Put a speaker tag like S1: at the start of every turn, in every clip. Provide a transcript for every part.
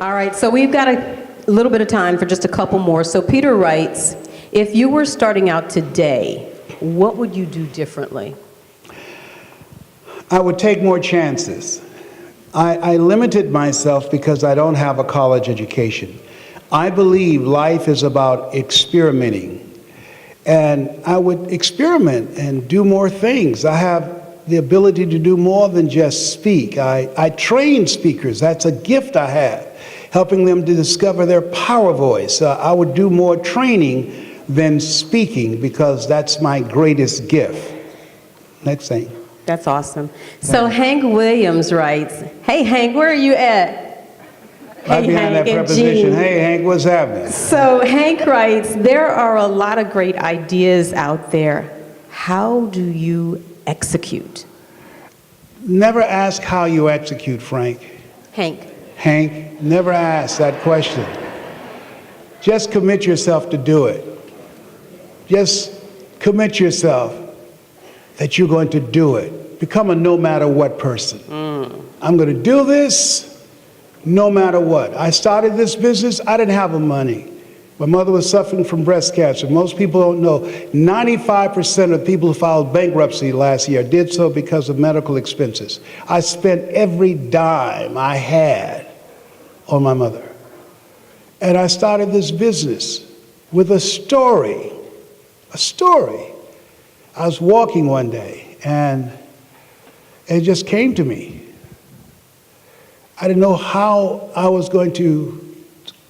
S1: All right, so we've got a little bit of time for just a couple more. So Peter writes, if you were starting out today, what would you do differently?
S2: I would take more chances. I limited myself because I don't have a college education. I believe life is about experimenting. And I would experiment and do more things. I have the ability to do more than just speak. I train speakers. That's a gift I have, helping them to discover their power voice. I would do more training than speaking because that's my greatest gift. Next thing.
S1: That's awesome. So Hank Williams writes, hey, Hank, where are you at?
S2: Right behind that preposition. Hey, Hank, what's happening?
S1: So Hank writes, there are a lot of great ideas out there. How do you execute?
S2: Never ask how you execute, Frank.
S1: Hank,
S2: never ask that question. Just commit yourself to do it. Just commit yourself that you're going to do it. Become a no matter what person. I'm going to do this no matter what. I started this business, I didn't have the money. My mother was suffering from breast cancer. Most people don't know 95% of people who filed bankruptcy last year did so because of medical expenses. I spent every dime I had on my mother. And I started this business with a story. A story. I was walking one day and it just came to me. I didn't know how I was going to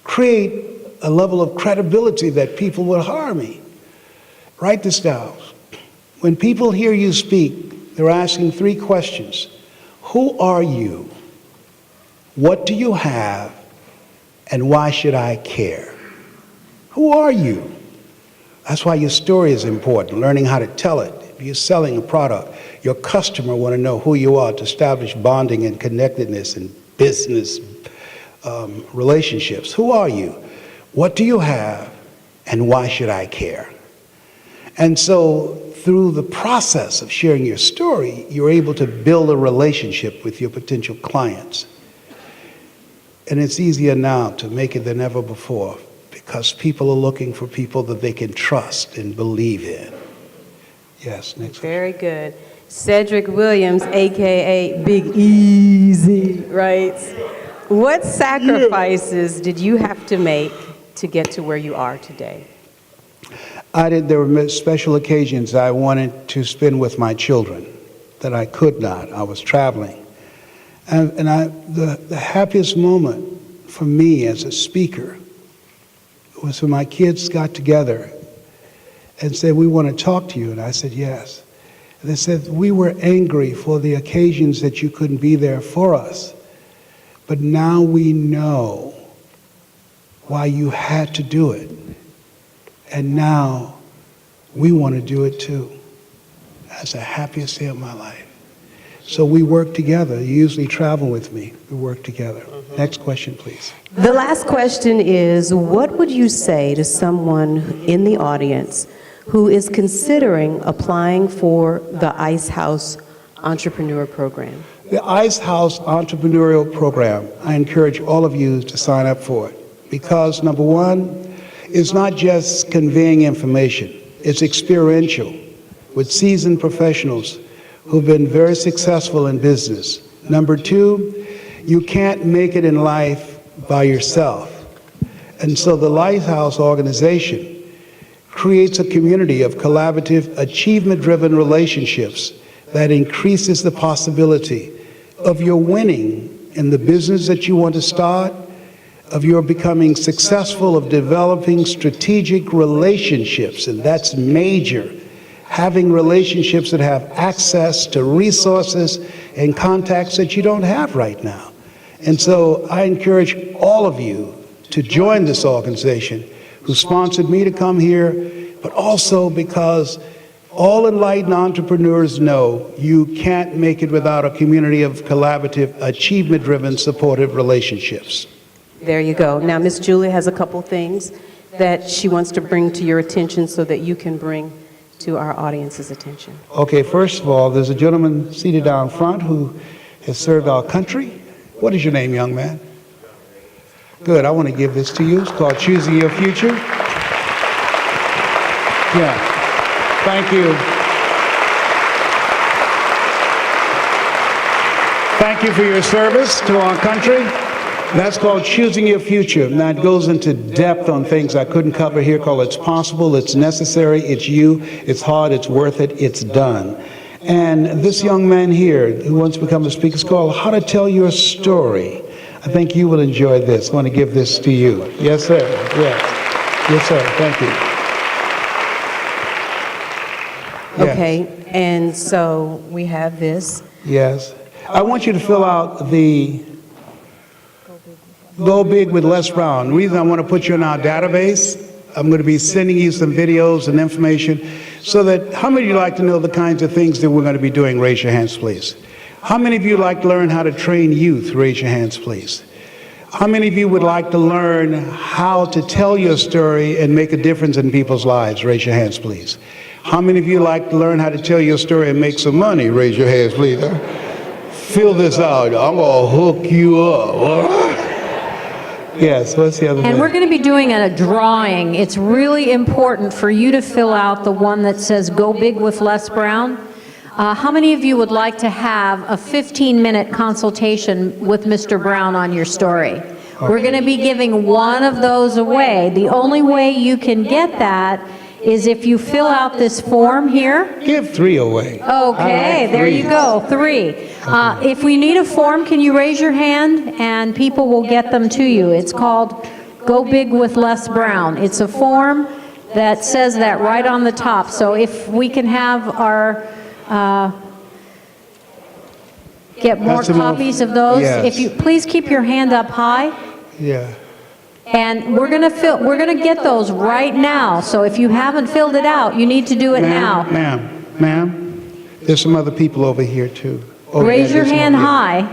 S2: create a level of credibility that people would hire me. Write this down. When people hear you speak, they're asking 3 questions. Who are you? What do you have? And why should I care? Who are you? That's why your story is important, learning how to tell it. If you're selling a product, your customer want to know who you are to establish bonding and connectedness and business relationships. Who are you? What do you have? And why should I care? And so through the process of sharing your story, you're able to build a relationship with your potential clients. And it's easier now to make it than ever before, because people are looking for people that they can trust and believe in. Yes, next one.
S1: Very good. Cedric Williams, AKA Big Easy, writes, what sacrifices did you have to make to get to where you are today?
S2: There were special occasions I wanted to spend with my children that I could not. I was traveling. And the happiest moment for me as a speaker was when my kids got together and said, we want to talk to you. And I said, yes. And they said, we were angry for the occasions that you couldn't be there for us. But now we know why you had to do it. And now we want to do it too. That's the happiest day of my life. So we work together. You usually travel with me. We work together. Next question, please.
S1: The last question is, what would you say to someone in the audience who is considering applying for the Ice House Entrepreneur Program?
S2: The Ice House Entrepreneurial Program, I encourage all of you to sign up for it, because number one, it's not just conveying information, it's experiential with seasoned professionals who've been very successful in business. Number two, you can't make it in life by yourself. And so the Lighthouse organization creates a community of collaborative, achievement-driven relationships that increases the possibility of your winning in the business that you want to start, of your becoming successful, of developing strategic relationships, and that's major. Having relationships that have access to resources and contacts that you don't have right now. And so I encourage all of you to join this organization who sponsored me to come here, but also because all enlightened entrepreneurs know you can't make it without a community of collaborative, achievement-driven, supportive relationships.
S1: There you go. Now, Miss Julia has a couple things that she wants to bring to your attention so that you can bring to our audience's attention.
S2: Okay, first of all, there's a gentleman seated down front who has served our country. What is your name, young man? Good. I want to give this to you. It's called Choosing Your Future. Yeah. Thank you. Thank you for your service to our country. That's called Choosing Your Future. Now, it goes into depth on things I couldn't cover here, called It's Possible, It's Necessary, It's You, It's Hard, It's Worth It, It's Done. And this young man here who wants to become a speaker is called How to Tell Your Story. I think you will enjoy this. I want to give this to you. Yes, sir. Yes. Yes, sir. Thank you. Yes.
S1: Okay, and so we have this.
S2: Yes. I want you to fill out the Go Big with Les Brown. The reason I want to put you in our database, I'm going to be sending you some videos and information so that, how many of you like to know the kinds of things that we're going to be doing? Raise your hands, please. How many of you like to learn how to train youth? Raise your hands, please. How many of you would like to learn how to tell your story and make a difference in people's lives? Raise your hands, please. How many of you like to learn how to tell your story and make some money? Raise your hands, please. Fill this out. I'm going to hook you up. All right? Yes, what's the other thing?
S3: And we're going to be doing a drawing. It's really important for you to fill out the one that says Go Big with Les Brown. How many of you would like to have a 15-minute consultation with Mr. Brown on your story? Okay. We're going to be giving one of those away. The only way you can get that is if you fill out this form here.
S2: Give 3 away.
S3: Okay, there you go, 3. If we need a form, can you raise your hand and people will get them to you. It's called Go Big with Les Brown. It's a form that says that right on the top. So if we can have our, get more copies of those.
S2: Yes.
S3: If you, please keep your hand up high.
S2: Yeah.
S3: And we're gonna get those right now. So if you haven't filled it out, you need to do it now.
S2: Ma'am, there's some other people over here too. Oh,
S3: Raise your hand high.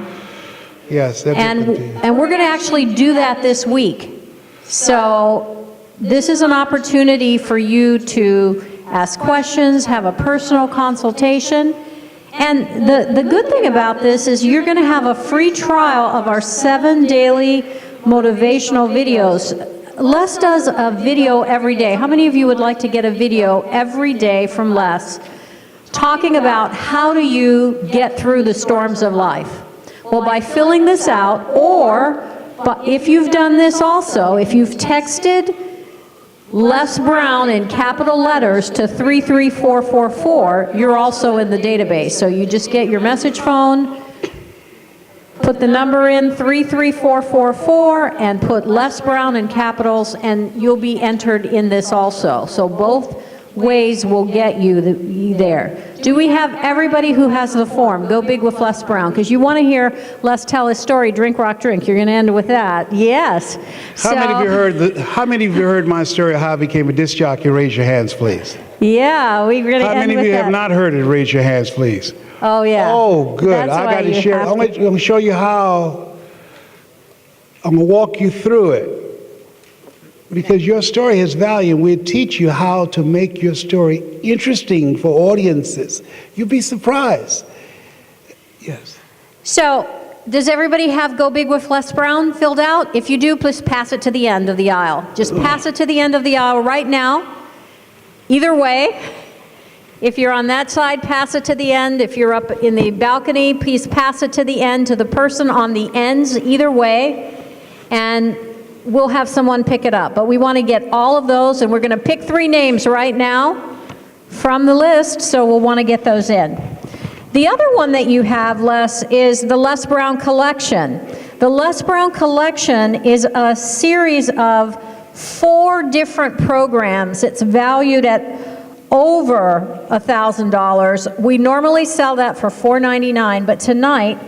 S2: Yes, that's
S3: And we're gonna actually do that this week. So this is an opportunity for you to ask questions, have a personal consultation. And the good thing about this is you're gonna have a free trial of our 7 daily motivational videos. Les does a video every day. How many of you would like to get a video every day from Les talking about how do you get through the storms of life? Well, by filling this out, or but if you've done this also, if you've texted Les Brown in capital letters to 33444, you're also in the database. So you just get your message phone, put the number in 33444 and put Les Brown in capitals and you'll be entered in this also. So both ways will get you there. Do we have everybody who has the form? Go Big with Les Brown, because you want to hear Les tell his story, Drink, Rock, Drink. You're going to end with that. Yes.
S2: How many of you heard my story of how I became a disc jockey? Raise your hands, please.
S3: Yeah, we're going to end with that.
S2: How many of you have not heard it? Raise your hands, please.
S3: Oh, yeah.
S2: Oh, good. I got to share. I'm going to show you how. I'm going to walk you through it. Because your story has value, and we'll teach you how to make your story interesting for audiences. You'll be surprised. Yes.
S3: So, does everybody have Go Big with Les Brown filled out? If you do, please pass it to the end of the aisle. Just pass it to the end of the aisle right now. Either way. If you're on that side, pass it to the end. If you're up in the balcony, please pass it to the end, to the person on the ends, either way. And we'll have someone pick it up. But we want to get all of those, and we're going to pick 3 names right now from the list, so we'll want to get those in. The other one that you have, Les, is the Les Brown Collection. The Les Brown Collection is a series of 4 different programs. It's valued at over $1,000. We normally sell that for $4.99, but tonight,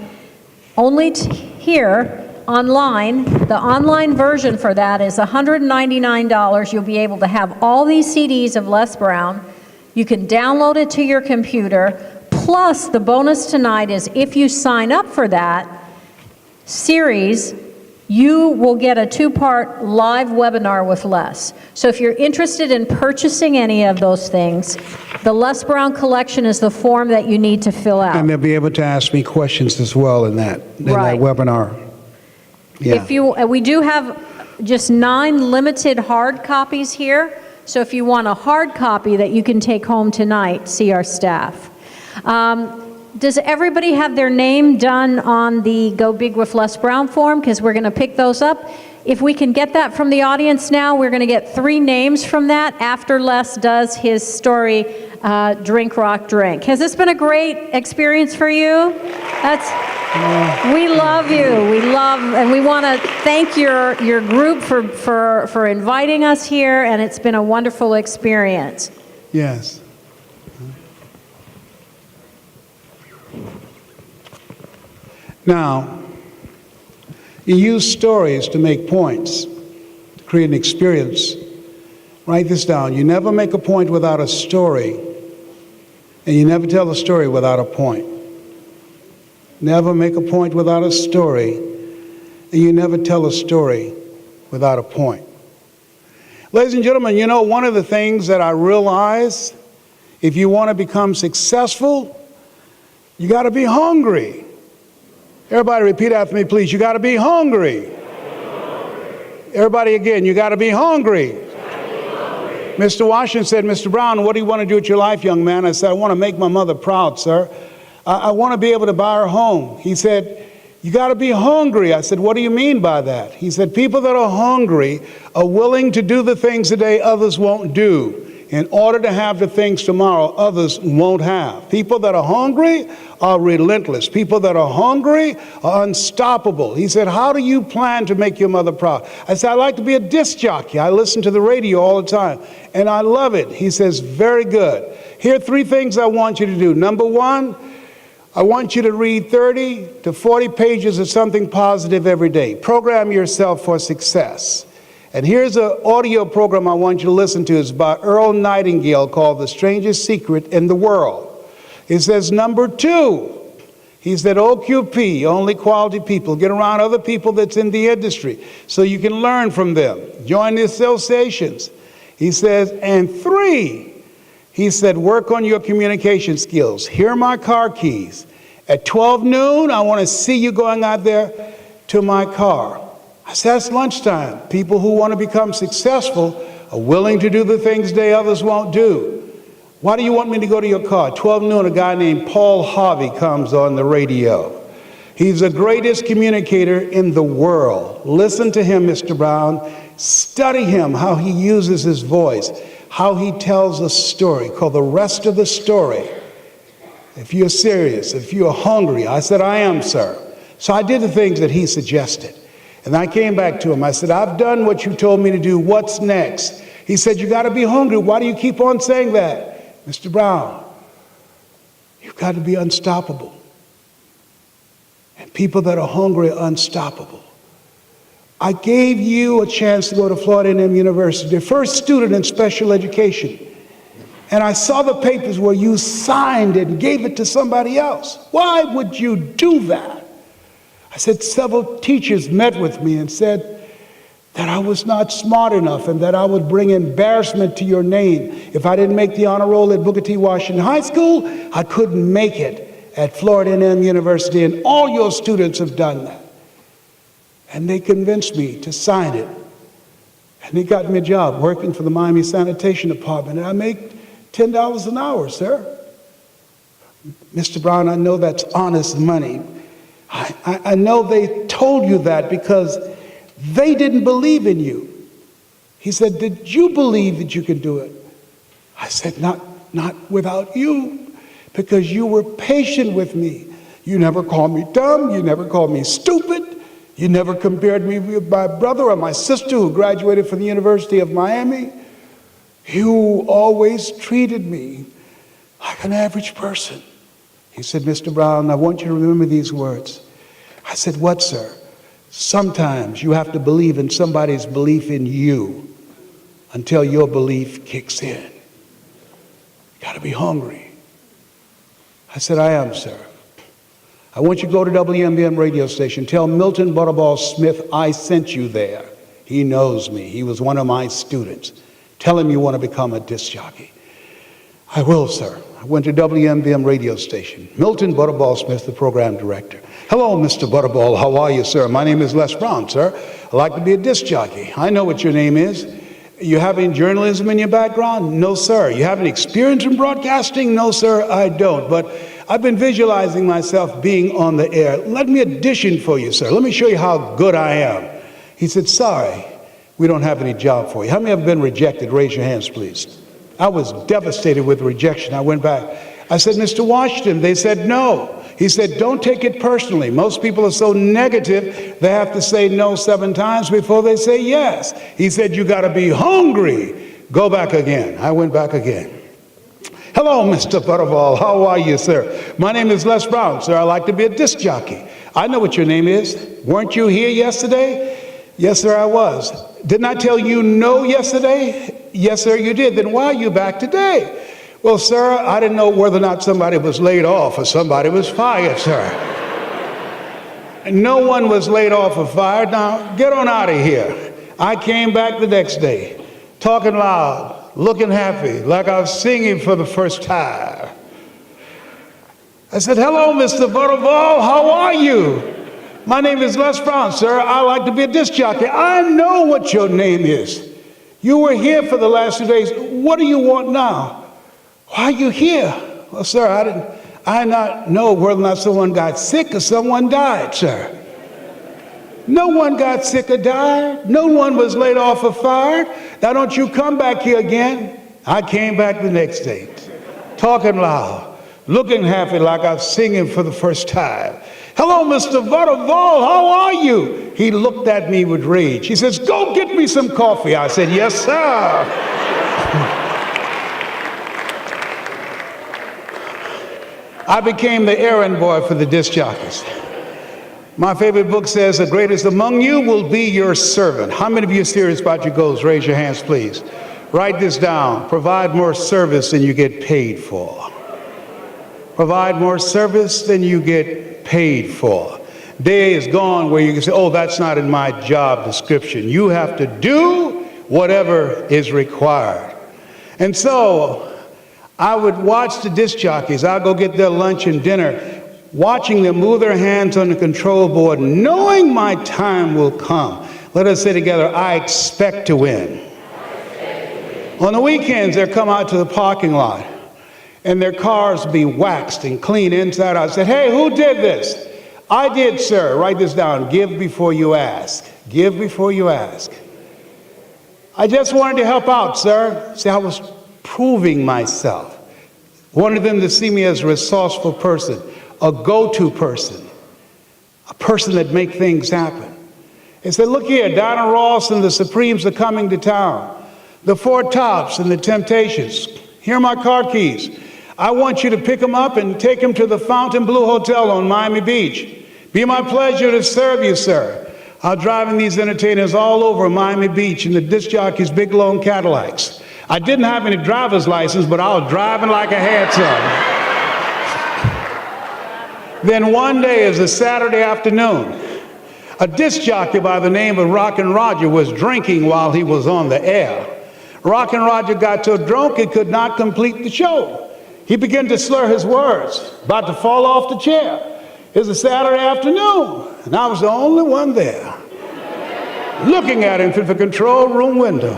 S3: only here, online, the online version for that is $199. You'll be able to have all these CDs of Les Brown. You can download it to your computer. Plus, the bonus tonight is if you sign up for that series, you will get a 2-part live webinar with Les. So if you're interested in purchasing any of those things, the Les Brown Collection is the form that you need to fill out.
S2: And they'll be able to ask me questions as well in that webinar. Yeah.
S3: If you, we do have just 9 limited hard copies here. So if you want a hard copy that you can take home tonight, see our staff. Does everybody have their name done on the Go Big with Les Brown form? Because we're going to pick those up. If we can get that from the audience now, we're going to get 3 names from that after Les does his story, Drink, Rock, Drink. Has this been a great experience for you? We love you. We love, and we want to thank your group for inviting us here, and it's been a wonderful experience.
S2: Yes. Now, you use stories to make points, to create an experience. Write this down. You never make a point without a story, and you never tell a story without a point. Never make a point without a story, and you never tell a story without a point. Ladies and gentlemen, you know, one of the things that I realize, if you want to become successful, you got to be hungry. Everybody repeat after me, please. You got to be hungry. Everybody again, you got to be hungry. Mr. Washington said, Mr. Brown, what do you want to do with your life, young man? I said, I want to make my mother proud, sir. I want to be able to buy her home. He said, you got to be hungry. I said, what do you mean by that? He said, people that are hungry are willing to do the things today others won't do in order to have the things tomorrow others won't have. People that are hungry are relentless. People that are hungry are unstoppable. He said, how do you plan to make your mother proud? I said, I like to be a disc jockey. I listen to the radio all the time, and I love it. He says, very good. Here are 3 things I want you to do. Number 1, I want you to read 30 to 40 pages of something positive every day. Program yourself for success. And here's an audio program I want you to listen to. It's by Earl Nightingale called The Strangest Secret in the World. It says, number 2, he said, OQP, only quality people. Get around other people that's in the industry so you can learn from them. Join the associations. He says, and 3, he said, work on your communication skills. Here are my car keys. At 12 noon, I want to see you going out there to my car. I said, that's lunchtime. People who want to become successful are willing to do the things today others won't do. Why do you want me to go to your car? 12 noon, a guy named Paul Harvey comes on the radio. He's the greatest communicator in the world. Listen to him, Mr. Brown. Study him, how he uses his voice, how he tells a story called The Rest of the Story. If you're serious, if you're hungry, I said, I am, sir. So I did the things that he suggested. And I came back to him. I said, I've done what you told me to do. What's next? He said, you got to be hungry. Why do you keep on saying that? Mr. Brown, you've got to be unstoppable. And people that are hungry are unstoppable. I gave you a chance to go to Florida A&M University, the first student in special education. And I saw the papers where you signed it and gave it to somebody else. Why would you do that? I said, several teachers met with me and said that I was not smart enough and that I would bring embarrassment to your name. If I didn't make the honor roll at Booker T. Washington High School, I couldn't make it at Florida A&M University, and all your students have done that. And they convinced me to sign it. And they got me a job working for the Miami Sanitation Department, and I make $10 an hour, sir. Mr. Brown, I know that's honest money. I know they told you that because they didn't believe in you. He said, did you believe that you could do it? I said, not without you, because you were patient with me. You never called me dumb. You never called me stupid. You never compared me with my brother or my sister who graduated from the University of Miami. You always treated me like an average person. He said, Mr. Brown, I want you to remember these words. I said, what, sir? Sometimes you have to believe in somebody's belief in you until your belief kicks in. You got to be hungry. I said, I am, sir. I want you to go to WMBM radio station. Tell Milton Butterball Smith I sent you there. He knows me. He was one of my students. Tell him you want to become a disc jockey. I will, sir. I went to WMBM radio station. Milton Butterball Smith, the program director. Hello, Mr. Butterball. How are you, sir? My name is Les Brown, sir. I'd like to be a disc jockey. I know what your name is. You have any journalism in your background? No, sir. You have any experience in broadcasting? No, sir, I don't. But I've been visualizing myself being on the air. Let me audition for you, sir. Let me show you how good I am. He said, sorry, we don't have any job for you. How many have been rejected? Raise your hands, please. I was devastated with rejection. I went back. I said, Mr. Washington. They said no. He said, don't take it personally. Most people are so negative, they have to say no 7 times before they say yes. He said, you got to be hungry. Go back again. I went back again. Hello, Mr. Butterball. How are you, sir? My name is Les Brown, sir. I'd like to be a disc jockey. I know what your name is. Weren't you here yesterday? Yes, sir, I was. Didn't I tell you no yesterday? Yes, sir, you did. Then why are you back today? Well, sir, I didn't know whether or not somebody was laid off or somebody was fired, sir. No one was laid off or fired. Now, get on out of here. I came back the next day, talking loud, looking happy, like I was singing for the first time. I said, hello, Mr. Butterball, how are you? My name is Les Brown, sir. I like to be a disc jockey. I know what your name is. You were here for the last 2 days. What do you want now? Why are you here? Well, sir, I not know whether or not someone got sick or someone died, sir. No one got sick or died. No one was laid off or fired. Now don't you come back here again. I came back the next day, talking loud, looking happy like I was singing for the first time. Hello, Mr. Butterball, how are you? He looked at me with rage. He says, go get me some coffee. I said, yes, sir. I became the errand boy for the disc jockeys. My favorite book says, the greatest among you will be your servant. How many of you are serious about your goals? Raise your hands, please. Write this down. Provide more service than you get paid for. Provide more service than you get paid for. Day is gone where you can say, oh, that's not in my job description. You have to do whatever is required. And so I would watch the disc jockeys. I'd go get their lunch and dinner, watching them move their hands on the control board, knowing my time will come. Let us say together, I expect to win. On the weekends, they'll come out to the parking lot, and their cars be waxed and clean inside out. I said, hey, who did this? I did, sir. Write this down. Give before you ask. Give before you ask. I just wanted to help out, sir. See, I was proving myself. Wanted them to see me as a resourceful person, a go-to person, a person that make things happen. They said, look here, Donna Ross and the Supremes are coming to town. The Four Tops and the Temptations. Here are my car keys. I want you to pick them up and take them to the Fontainebleau Hotel on Miami Beach. Be my pleasure to serve you, sir. I'm driving these entertainers all over Miami Beach in the disc jockeys' big long Cadillacs. I didn't have any driver's license, but I was driving like I had some. Then one day, it was a Saturday afternoon, a disc jockey by the name of Rockin' Roger was drinking while he was on the air. Rockin' Roger got so drunk he could not complete the show. He began to slur his words, about to fall off the chair. It was a Saturday afternoon, and I was the only one there, looking at him through the control room window,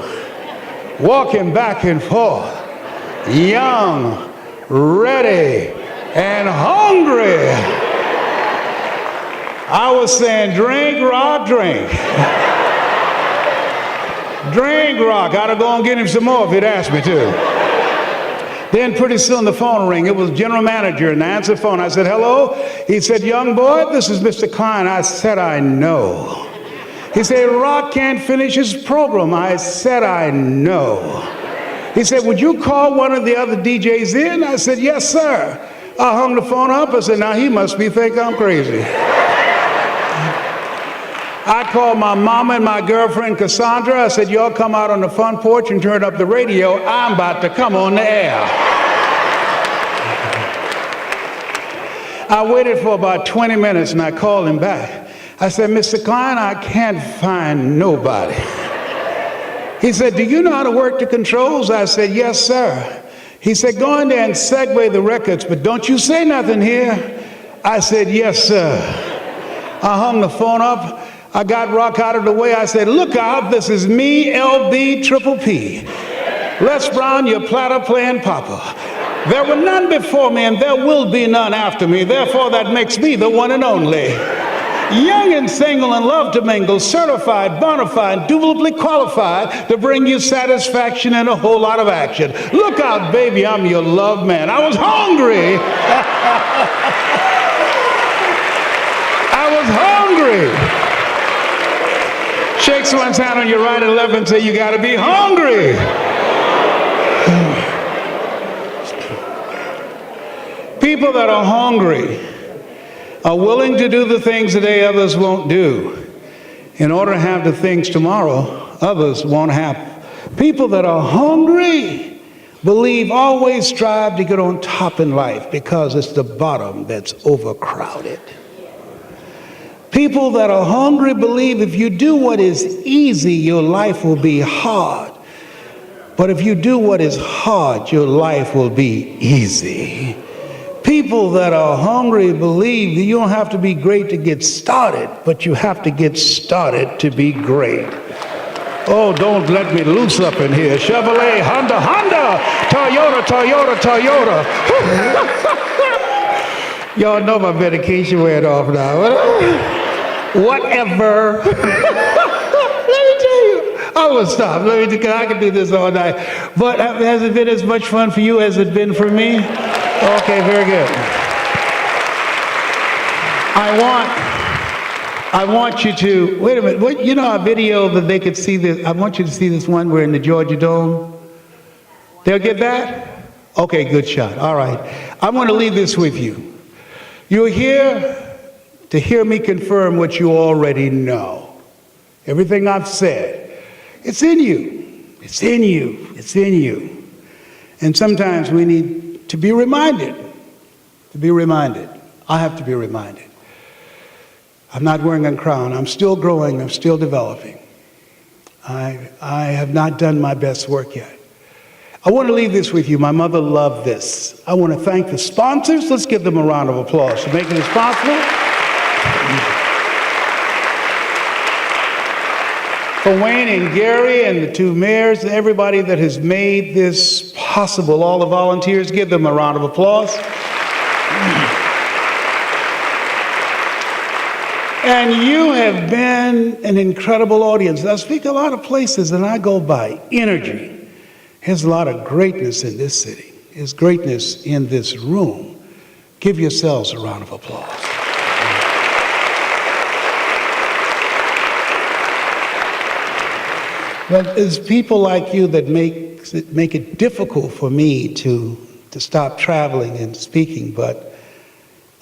S2: walking back and forth, young, ready, and hungry. I was saying, drink, Rock, drink. Drink, Rock. I'd have gone and get him some more if he'd asked me to. Then pretty soon the phone rang. It was general manager, and I answered the phone. I said, hello? He said, young boy, this is Mr. Klein. I said, I know. He said, Rock can't finish his program. I said, I know. He said, would you call one of the other DJs in? I said, yes, sir. I hung the phone up. I said, now he must think I'm crazy. I called my mama and my girlfriend Cassandra. I said, y'all come out on the front porch and turn up the radio. I'm about to come on the air. I waited for about 20 minutes and I called him back. I said, Mr. Klein, I can't find nobody. He said, do you know how to work the controls? I said, yes, sir. He said, go in there and segue the records, but don't you say nothing here. I said, yes, sir. I hung the phone up. I got Rock out of the way. I said, look out, this is me, LB Triple P. Les Brown, your platter playing papa. There were none before me, and there will be none after me. Therefore, that makes me the one and only. Young and single and love to mingle, certified, bona fide, indubitably qualified to bring you satisfaction and a whole lot of action. Look out, baby, I'm your love man. I was hungry. I was hungry. Shake someone's hand on your right and left and say, you gotta be hungry. People that are hungry are willing to do the things today others won't do in order to have the things tomorrow others won't have. People that are hungry believe, always strive to get on top in life because it's the bottom that's overcrowded. People that are hungry believe if you do what is easy, your life will be hard. But if you do what is hard, your life will be easy. People that are hungry believe that you don't have to be great to get started, but you have to get started to be great. Oh, don't let me loose up in here. Chevrolet, Honda, Toyota, Toyota, Toyota. Y'all know my medication wearing off now. Whatever. Let me tell you. I will stop. I can do this all night. But has it been as much fun for you as it been for me? Okay, very good. I want you to, wait a minute, you know our video that they could see this, I want you to see this one, we're in the Georgia Dome. They'll get that? Okay, good shot, all right. I want to leave this with you. You're here to hear me confirm what you already know. Everything I've said, it's in you, it's in you, it's in you. And sometimes we need to be reminded, I have to be reminded. I'm not wearing a crown. I'm still growing. I'm still developing. I have not done my best work yet. I want to leave this with you. My mother loved this. I want to thank the sponsors. Let's give them a round of applause for making this possible. For Wayne and Gary and the two mayors and everybody that has made this possible, all the volunteers, give them a round of applause. And you have been an incredible audience. I speak a lot of places and I go by energy. There's a lot of greatness in this city. There's greatness in this room. Give yourselves a round of applause. But it's people like you that make it difficult for me to stop traveling and speaking, but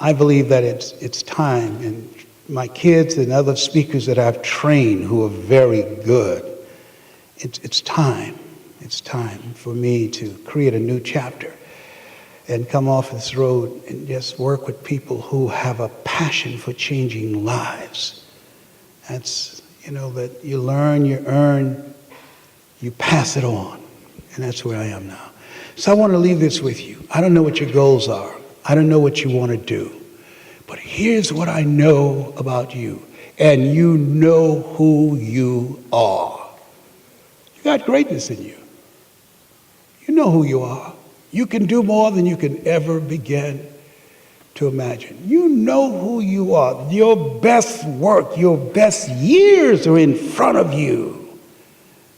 S2: I believe that it's time. And my kids and other speakers that I've trained who are very good, it's time. It's time for me to create a new chapter and come off this road and just work with people who have a passion for changing lives. That's, that you learn, you earn, you pass it on. And that's where I am now. So I want to leave this with you. I don't know what your goals are. I don't know what you want to do. But here's what I know about you. And you know who you are. You got greatness in you. You know who you are. You can do more than you can ever begin to imagine. You know who you are. Your best work, your best years are in front of you.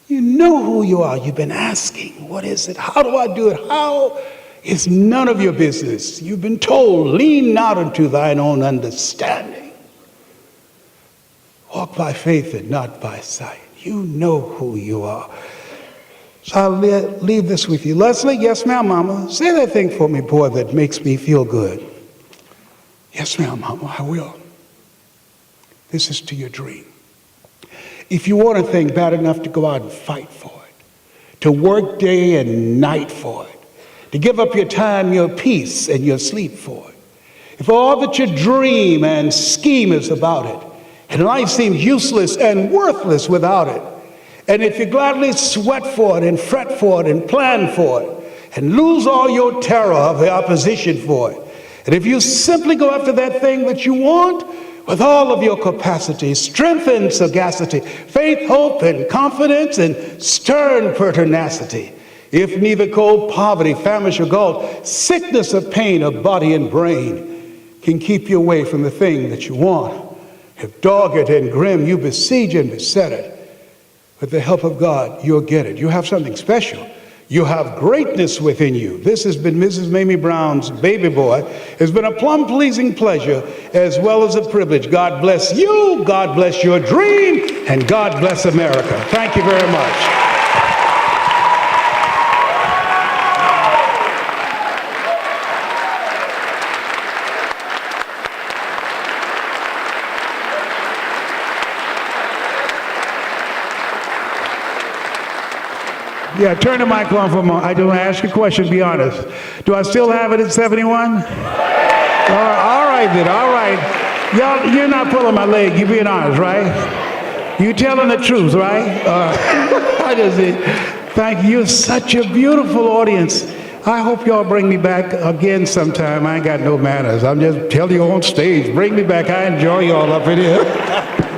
S2: You know who you are. You've been asking, what is it? How do I do it? How? It's none of your business. You've been told, lean not unto thine own understanding. Walk by faith and not by sight. You know who you are. So I'll leave this with you. Leslie, yes, ma'am, mama. Say that thing for me, boy, that makes me feel good. Yes, ma'am, mama, I will. This is to your dream. If you want a thing bad enough to go out and fight for it, to work day and night for it, to give up your time, your peace, and your sleep for it, if all that you dream and scheme is about it, and life seems useless and worthless without it, and if you gladly sweat for it and fret for it and plan for it, and lose all your terror of the opposition for it. And if you simply go after that thing that you want with all of your capacity, strength and sagacity, faith, hope, and confidence, and stern pertinacity, if neither cold poverty, famish, or gall, sickness or pain of body and brain can keep you away from the thing that you want, if dogged and grim you besiege and beset it, with the help of God, you'll get it. You have something special. You have greatness within you. This has been Mrs. Mamie Brown's baby boy. It's been a plum-pleasing pleasure as well as a privilege. God bless you, God bless your dream, and God bless America. Thank you very much. Yeah, turn the mic on for a moment. I do want to ask you a question, be honest. Do I still have it at 71? All right then, all right. Y'all, you're not pulling my leg, you're being honest, right? You telling the truth, right? I just thank you. You're such a beautiful audience. I hope y'all bring me back again sometime. I ain't got no manners. I'm just telling you on stage, bring me back. I enjoy y'all up in here.